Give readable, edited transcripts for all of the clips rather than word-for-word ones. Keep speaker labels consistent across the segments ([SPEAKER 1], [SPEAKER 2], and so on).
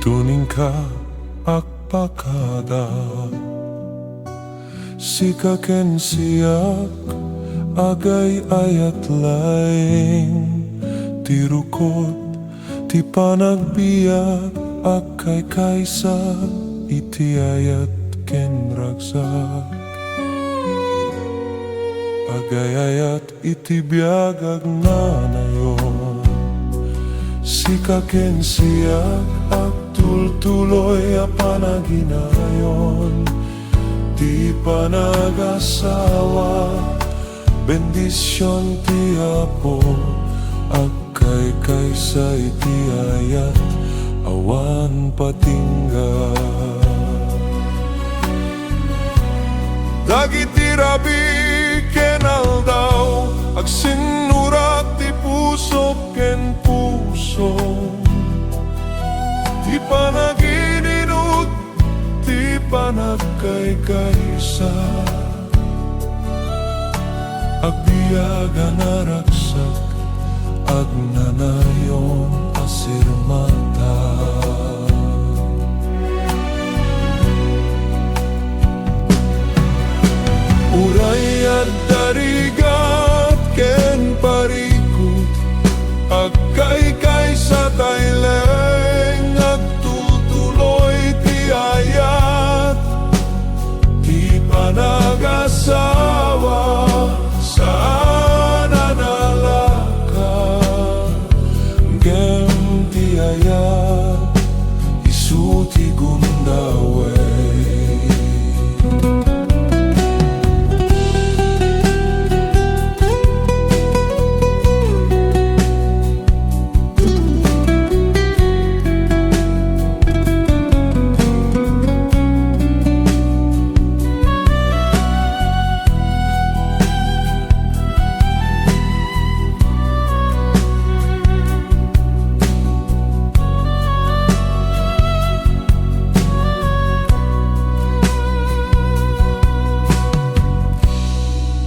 [SPEAKER 1] Intuning ka akpakada sikaken siyak agay ayat laing tirukot ti panagbiyak akay kaysa iti ayat ken ragsak agay ayat iti biagag nanayon sikaken siyak agtultuloy a panaginayon di panagasawa bendisyon ti Apo akay kaysa iti ayat awan patingga dagiti rabi ken aldaw agsinurat ti puso ken puso ti panagininut ti panagkaykaysa agbiagan araksak agnanayon asirmata uray at darigat ken parikot agkaykay sa tayleng agtutuloy ti ayat ti panagasawa saan analaka gem ti ayat isu ti gundaway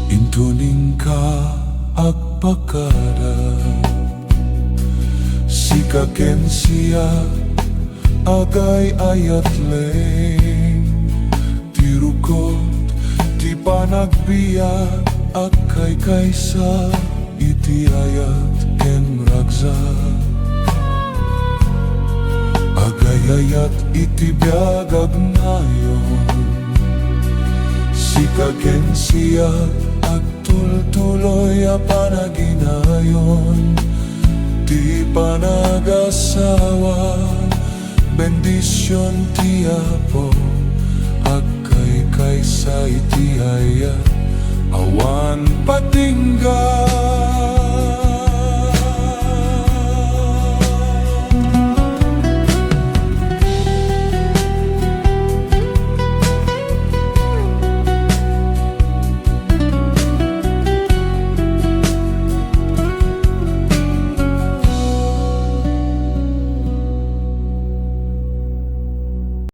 [SPEAKER 1] Intuning ka agpakada sikaken siyak agay ayat leng tirukot ti panagbiyak akay kaysa iti ayat ken ragsak agay ayat iti biagag nayon sikaken siyak agtultuloy a panaginayon ti panagasawa bendisyon ti Apo agkay kaysa iti ayat awan patingga